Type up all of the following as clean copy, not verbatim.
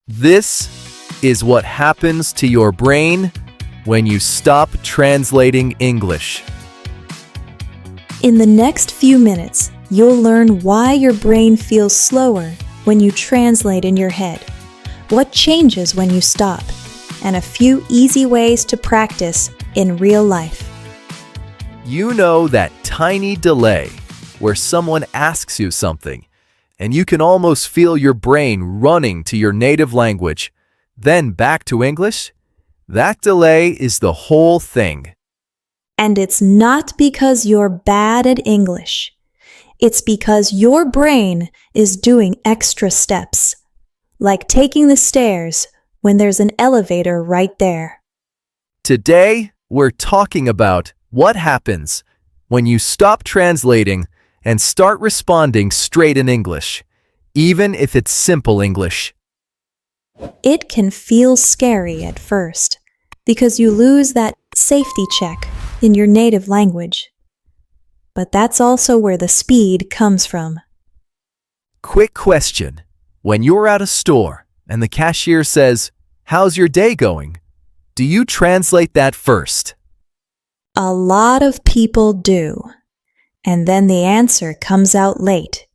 This is what happens to your brain when you stop translating English. In the next few minutes, you'll learn why your brain feels slower when you translate in your head, what changes when you stop, and a few easy ways to practice in real life. You know that tiny delay where someone asks you something, and you can almost feel your brain running to your native language, then back to English? That delay is the whole thing. And it's not because you're bad at English. It's because your brain is doing extra steps, like taking the stairs when there's an elevator right there. Today, we're talking about what happens when you stop translating and start responding straight in English, even if it's simple English. It can feel scary at first because you lose that safety check in your native language. But that's also where the speed comes from. Quick question. When you're at a store and the cashier says, "How's your day going?" do you translate that first? A lot of people do. And then the answer comes out late,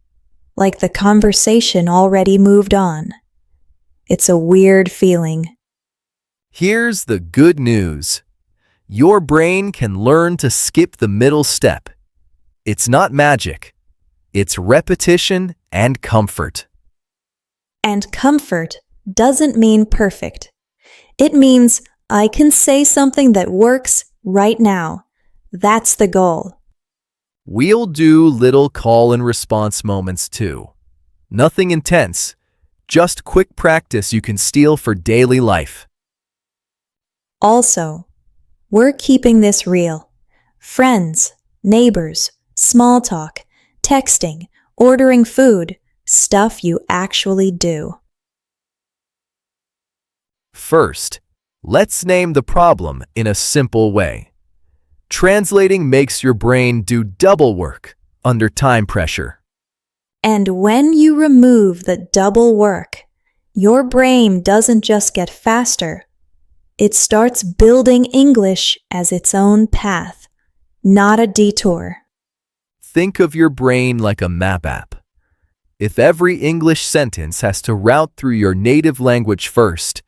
like the conversation already moved on. It's a weird feeling. Here's the good news. Your brain can learn to skip the middle step. It's not magic. It's repetition and comfort. And comfort doesn't mean perfect. It means I can say something that works right now. That's the goal. We'll do little call and response moments too. Nothing intense, just quick practice you can steal for daily life. Also, we're keeping this real. Friends, neighbors, small talk, texting, ordering food, stuff you actually do. First, let's name the problem in a simple way. Translating makes your brain do double work under time pressure. And when you remove the double work, your brain doesn't just get faster. It starts building English as its own path, not a detour. Think of your brain like a map app. If every English sentence has to route through your native language first,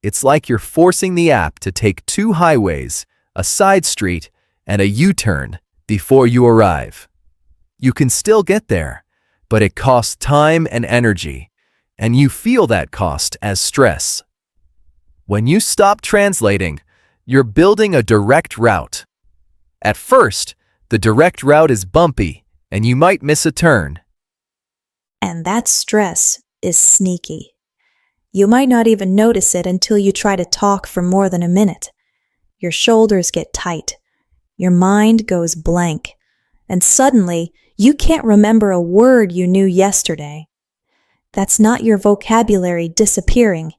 it's like you're forcing the app to take two highways, a side street, and a U-turn before you arrive. You can still get there, but it costs time and energy, and you feel that cost as stress. When you stop translating, you're building a direct route. At first, the direct route is bumpy, and you might miss a turn. And that stress is sneaky. You might not even notice it until you try to talk for more than a minute. Your shoulders get tight. Your mind goes blank, and suddenly you can't remember a word you knew yesterday. That's not your vocabulary disappearing.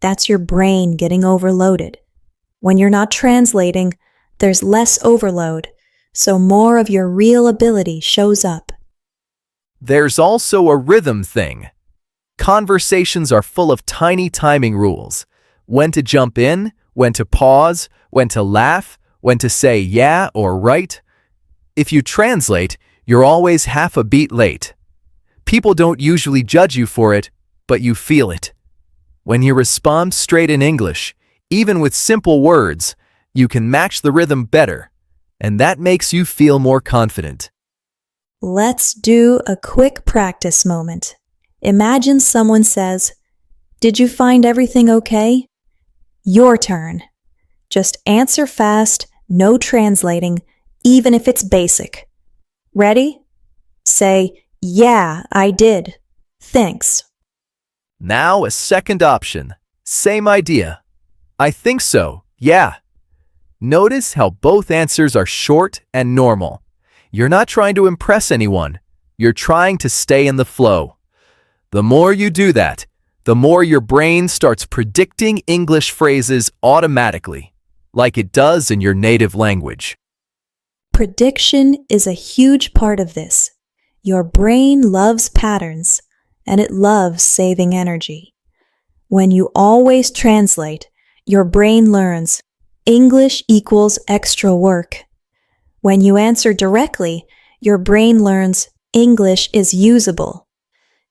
That's your brain getting overloaded. When you're not translating, there's less overload, so more of your real ability shows up. There's also a rhythm thing. Conversations are full of tiny timing rules. When to jump in, when to pause, when to laugh, when to say yeah or right. If you translate, you're always half a beat late. People don't usually judge you for it, but you feel it. When you respond straight in English, even with simple words, you can match the rhythm better, and that makes you feel more confident. Let's do a quick practice moment. Imagine someone says, "Did you find everything okay?" Your turn. Just answer fast, no translating, even if it's basic. Ready? Say, "Yeah, I did. Thanks." Now a second option. Same idea. "I think so, yeah." Notice how both answers are short and normal. You're not trying to impress anyone. You're trying to stay in the flow. The more you do that, the more your brain starts predicting English phrases automatically, like it does in your native language. Prediction is a huge part of this. Your brain loves patterns, and it loves saving energy. When you always translate, your brain learns English equals extra work. When you answer directly, your brain learns English is usable.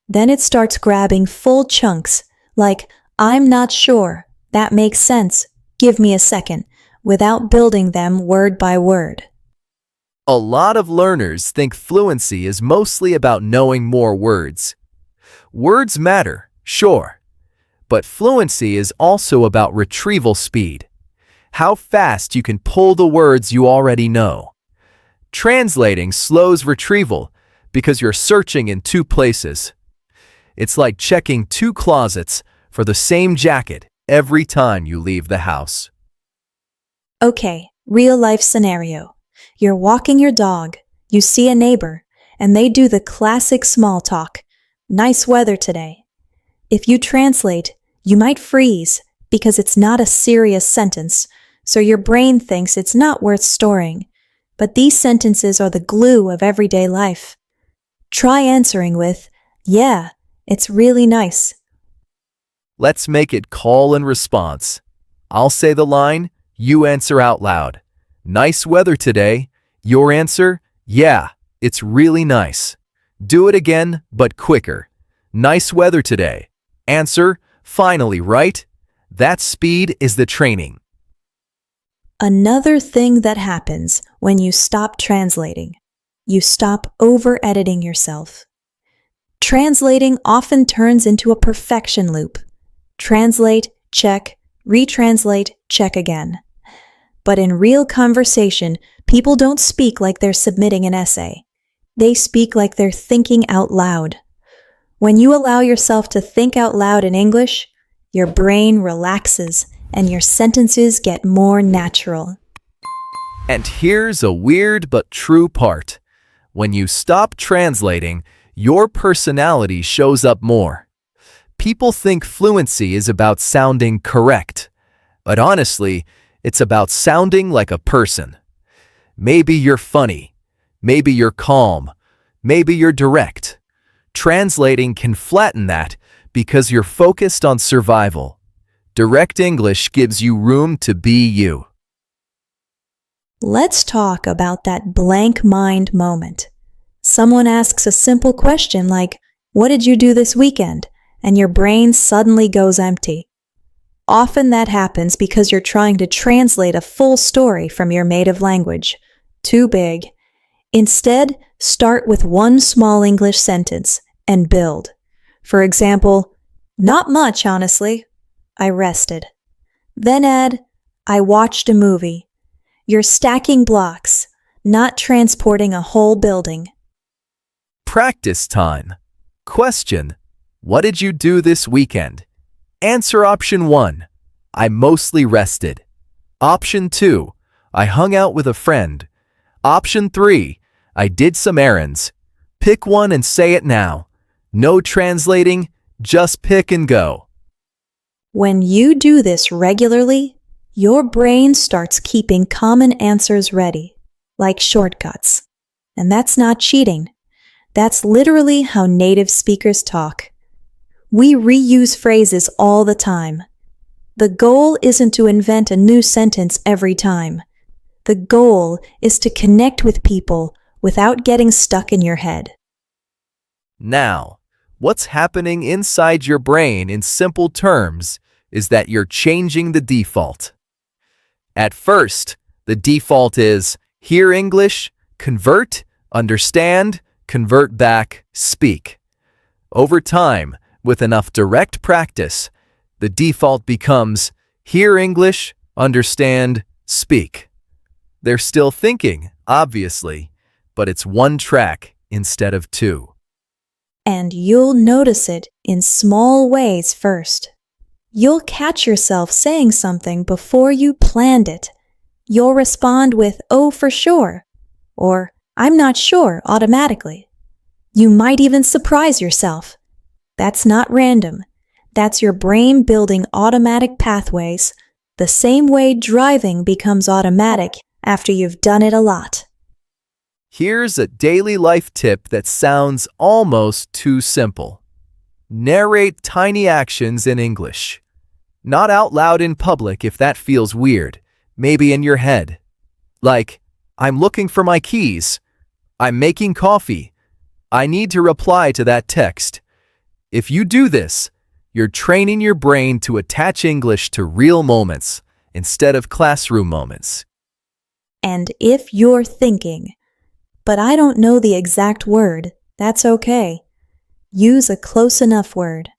Then it starts grabbing full chunks, like, I'm not sure, that makes sense, give me a second, without building them word by word. A lot of learners think fluency is mostly about knowing more words. Words matter, sure, but fluency is also about retrieval speed. How fast you can pull the words you already know. Translating slows retrieval because you're searching in two places. It's like checking two closets for the same jacket every time you leave the house. Okay, real life scenario. You're walking your dog, you see a neighbor, and they do the classic small talk. Nice weather today. If you translate, you might freeze because it's not a serious sentence, so your brain thinks it's not worth storing. But these sentences are the glue of everyday life. Try answering with, yeah, it's really nice. Let's make it call and response. I'll say the line, you answer out loud. Nice weather today. Your answer, yeah, it's really nice. Do it again, but quicker. Nice weather today. Answer, finally, right? That speed is the training. Another thing that happens when you stop translating, you stop over-editing yourself. Translating often turns into a perfection loop. Translate, check, retranslate, check again. But in real conversation, people don't speak like they're submitting an essay. They speak like they're thinking out loud. When you allow yourself to think out loud in English, your brain relaxes and your sentences get more natural. And here's a weird but true part. When you stop translating, your personality shows up more. People think fluency is about sounding correct, but honestly, it's about sounding like a person. Maybe you're funny, maybe you're calm, maybe you're direct. Translating can flatten that because you're focused on survival. Direct English gives you room to be you. Let's talk about that blank mind moment. Someone asks a simple question like, what did you do this weekend? And your brain suddenly goes empty. Often that happens because you're trying to translate a full story from your native language. Too big. Instead, start with one small English sentence and build. For example, not much, honestly. I rested. Then add, I watched a movie. You're stacking blocks, not transporting a whole building. Practice time. Question: what did you do this weekend? Answer option 1. I mostly rested. Option 2. I hung out with a friend. Option 3. I did some errands. Pick one and say it now. No translating, just pick and go. When you do this regularly, your brain starts keeping common answers ready, like shortcuts. And that's not cheating. That's literally how native speakers talk. We reuse phrases all the time. The goal isn't to invent a new sentence every time. The goal is to connect with people without getting stuck in your head. Now, what's happening inside your brain in simple terms is that you're changing the default. At first, the default is hear English, convert, understand, convert back, speak. Over time, with enough direct practice, the default becomes hear English, understand, speak. They're still thinking, obviously, but it's one track instead of two. And you'll notice it in small ways first. You'll catch yourself saying something before you planned it. You'll respond with, oh, for sure, or I'm not sure automatically. You might even surprise yourself. That's not random. That's your brain building automatic pathways, the same way driving becomes automatic after you've done it a lot. Here's a daily life tip that sounds almost too simple. Narrate tiny actions in English. Not out loud in public if that feels weird, maybe in your head. Like, I'm looking for my keys. I'm making coffee. I need to reply to that text. If you do this, you're training your brain to attach English to real moments instead of classroom moments. And if you're thinking, but I don't know the exact word, that's okay. Use a close enough word.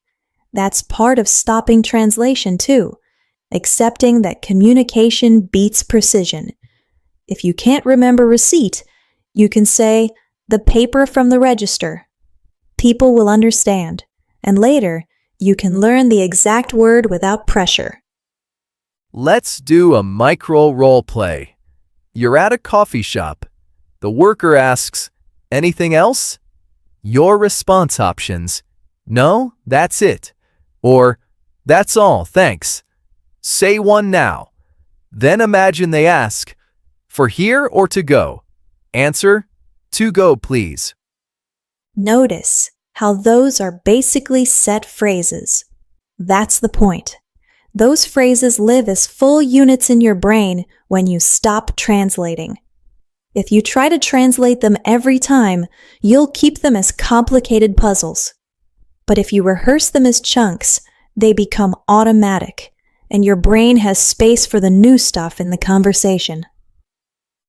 That's part of stopping translation too, accepting that communication beats precision. If you can't remember receipt, you can say, the paper from the register. People will understand, and later, you can learn the exact word without pressure. Let's do a micro role play. You're at a coffee shop. The worker asks, anything else? Your response options, no, that's it. Or, that's all, thanks. Say one now. Then imagine they ask, for here or to go? Answer, to go, please. Notice how those are basically set phrases. That's the point. Those phrases live as full units in your brain when you stop translating. If you try to translate them every time, you'll keep them as complicated puzzles. But if you rehearse them as chunks, they become automatic, and your brain has space for the new stuff in the conversation.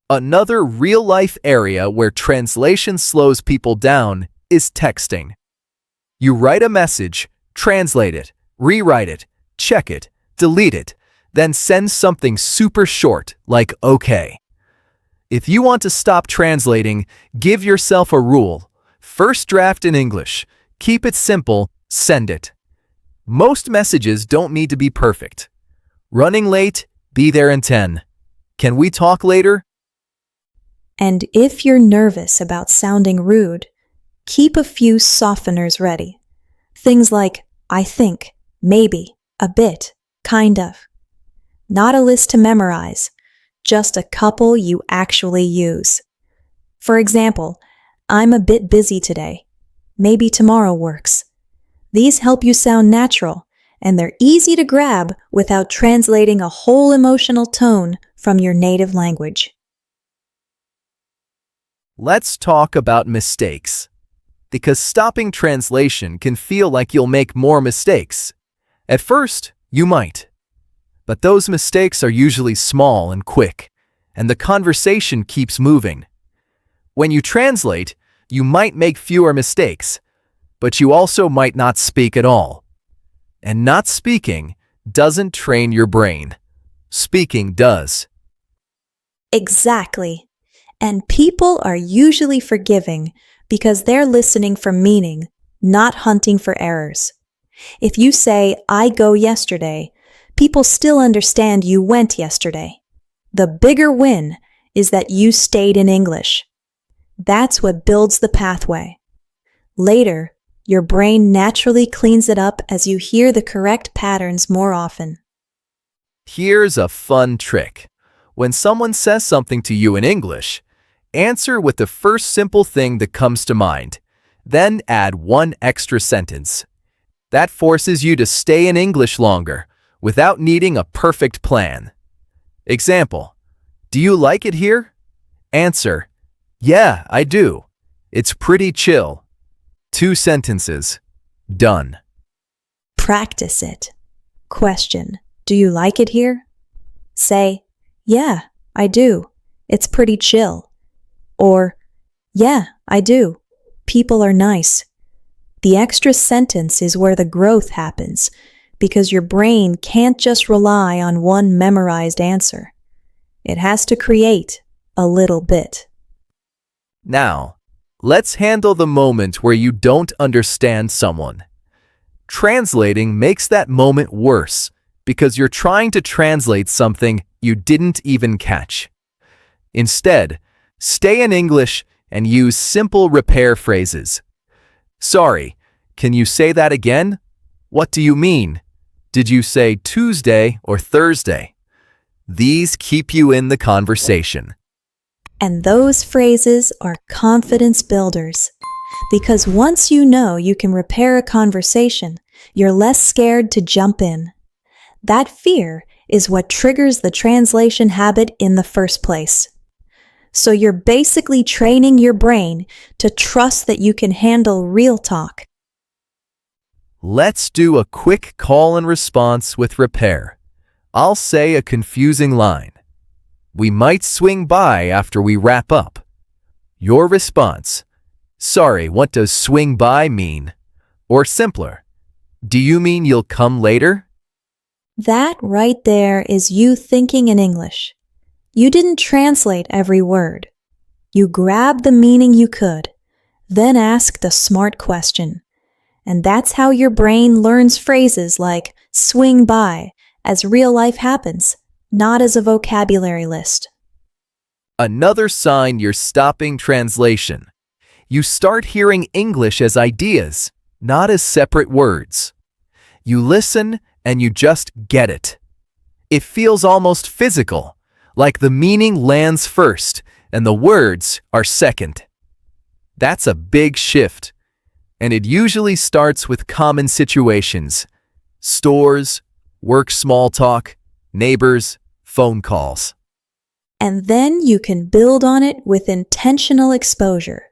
Another real-life area where translation slows people down is texting. You write a message, translate it, rewrite it, check it, delete it, then send something super short like okay. If you want to stop translating, give yourself a rule. First draft in English. Keep it simple, send it. Most messages don't need to be perfect. Running late, be there in 10. Can we talk later? And if you're nervous about sounding rude, keep a few softeners ready. Things like, I think, maybe, a bit, kind of. Not a list to memorize, just a couple you actually use. For example, I'm a bit busy today. Maybe tomorrow works. These help you sound natural, and they're easy to grab without translating a whole emotional tone from your native language. Let's talk about mistakes. Because stopping translation can feel like you'll make more mistakes. At first, you might. But those mistakes are usually small and quick, and the conversation keeps moving. When you translate, you might make fewer mistakes, but you also might not speak at all. And not speaking doesn't train your brain. Speaking does. Exactly. And people are usually forgiving because they're listening for meaning, not hunting for errors. If you say, I go yesterday, people still understand you went yesterday. The bigger win is that you stayed in English. That's what builds the pathway. Later, your brain naturally cleans it up as you hear the correct patterns more often. Here's a fun trick. When someone says something to you in English, answer with the first simple thing that comes to mind. Then add one extra sentence. That forces you to stay in English longer without needing a perfect plan. Example, do you like it here? Answer, yeah, I do. It's pretty chill. 2 sentences. Done. Practice it. Question, do you like it here? Say, yeah, I do. It's pretty chill. Or, yeah, I do. People are nice. The extra sentence is where the growth happens, because your brain can't just rely on one memorized answer. It has to create a little bit. Now, let's handle the moment where you don't understand someone. Translating makes that moment worse because you're trying to translate something you didn't even catch. Instead, stay in English and use simple repair phrases. Sorry, can you say that again? What do you mean? Did you say Tuesday or Thursday? These keep you in the conversation. And those phrases are confidence builders. Because once you know you can repair a conversation, you're less scared to jump in. That fear is what triggers the translation habit in the first place. So you're basically training your brain to trust that you can handle real talk. Let's do a quick call and response with repair. I'll say a confusing line. We might swing by after we wrap up. Your response. Sorry, what does swing by mean? Or simpler, do you mean you'll come later? That right there is you thinking in English. You didn't translate every word. You grabbed the meaning you could, then asked a smart question. And that's how your brain learns phrases like swing by as real life happens, not as a vocabulary list. Another sign you're stopping translation. You start hearing English as ideas, not as separate words. You listen and you just get it. It feels almost physical, like the meaning lands first and the words are second. That's a big shift, and it usually starts with common situations: stores, work small talk, neighbors, phone calls. And then you can build on it with intentional exposure.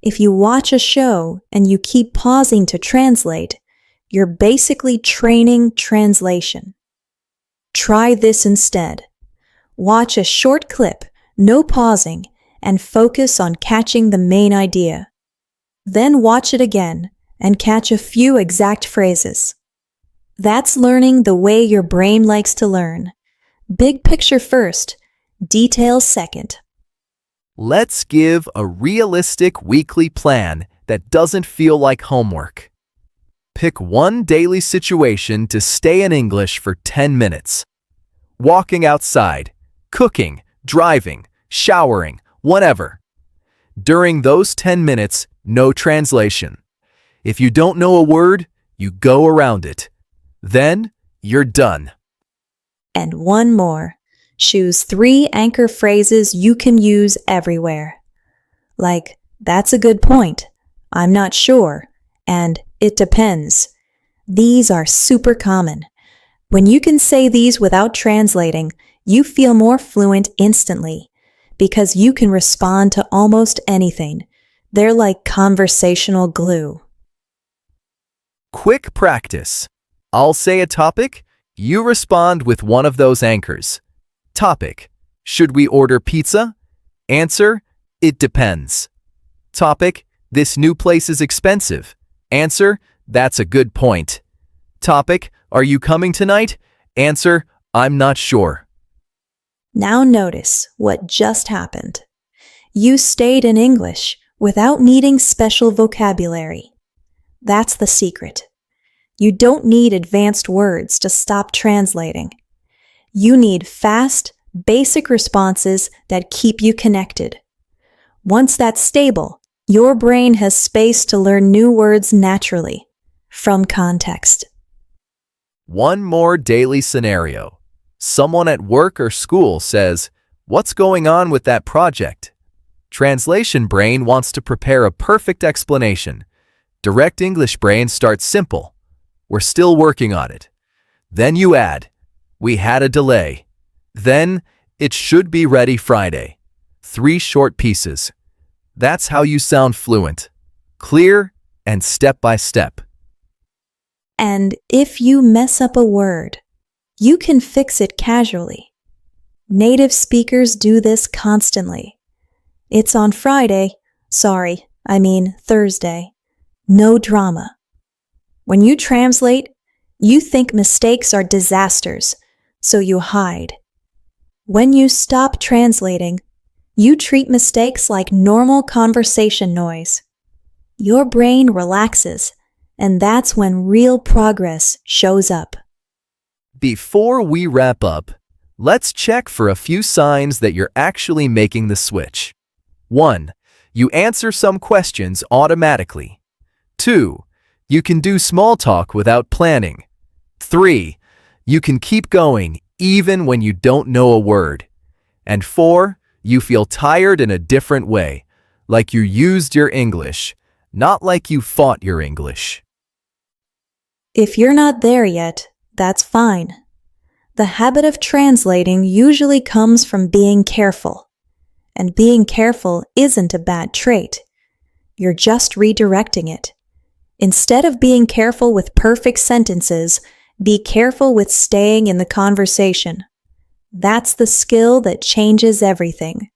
If you watch a show and you keep pausing to translate, you're basically training translation. Try this instead. Watch a short clip, no pausing, and focus on catching the main idea. Then watch it again and catch a few exact phrases. That's learning the way your brain likes to learn. Big picture first, details second. Let's give a realistic weekly plan that doesn't feel like homework. Pick one daily situation to stay in English for 10 minutes. Walking outside, cooking, driving, showering, whatever. During those 10 minutes, no translation. If you don't know a word, you go around it. Then, you're done. And one more. Choose 3 anchor phrases you can use everywhere. Like, that's a good point, I'm not sure, and it depends. These are super common. When you can say these without translating, you feel more fluent instantly because you can respond to almost anything. They're like conversational glue. Quick practice. I'll say a topic, you respond with one of those anchors. Topic: should we order pizza? Answer: it depends. Topic: this new place is expensive. Answer: that's a good point. Topic: are you coming tonight? Answer: I'm not sure. Now notice what just happened. You stayed in English without needing special vocabulary. That's the secret. You don't need advanced words to stop translating. You need fast, basic responses that keep you connected. Once that's stable, your brain has space to learn new words naturally, from context. One more daily scenario. Someone at work or school says, "What's going on with that project?" Translation brain wants to prepare a perfect explanation. Direct English brain starts simple. "We're still working on it." Then you add, "We had a delay." Then, "It should be ready Friday." 3 short pieces. That's how you sound fluent. Clear and step by step. And if you mess up a word, you can fix it casually. Native speakers do this constantly. It's on Friday. Sorry, I mean Thursday. No drama. When you translate, you think mistakes are disasters, so you hide. When you stop translating, you treat mistakes like normal conversation noise. Your brain relaxes, and that's when real progress shows up. Before we wrap up, let's check for a few signs that you're actually making the switch. 1. You answer some questions automatically. 2. You can do small talk without planning. 3. You can keep going even when you don't know a word. And 4. You feel tired in a different way, like you used your English, not like you fought your English. If you're not there yet, that's fine. The habit of translating usually comes from being careful. And being careful isn't a bad trait. You're just redirecting it. Instead of being careful with perfect sentences, be careful with staying in the conversation. That's the skill that changes everything.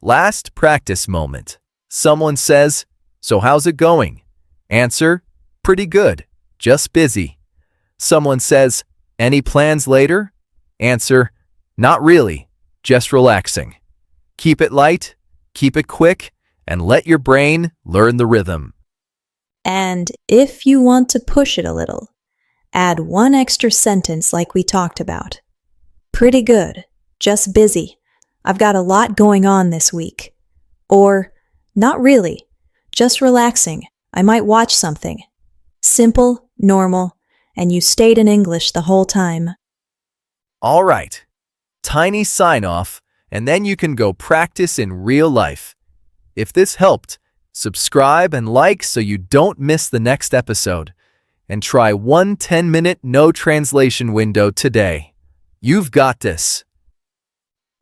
Last practice moment. Someone says, "So how's it going?" Answer, "Pretty good, just busy." Someone says, "Any plans later?" Answer, "Not really, just relaxing." Keep it light, keep it quick, and let your brain learn the rhythm. And if you want to push it a little, add one extra sentence like we talked about. Pretty good, just busy. I've got a lot going on this week. Or, not really, just relaxing. I might watch something. Simple, normal, and you stayed in English the whole time. All right, tiny sign-off, and then you can go practice in real life. If this helped, subscribe and like so you don't miss the next episode. And try one 10-minute no translation window today. You've got this.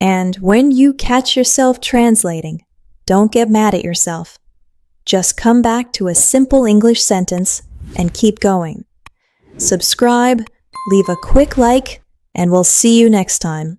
And when you catch yourself translating, don't get mad at yourself. Just come back to a simple English sentence and keep going. Subscribe, leave a quick like, and we'll see you next time.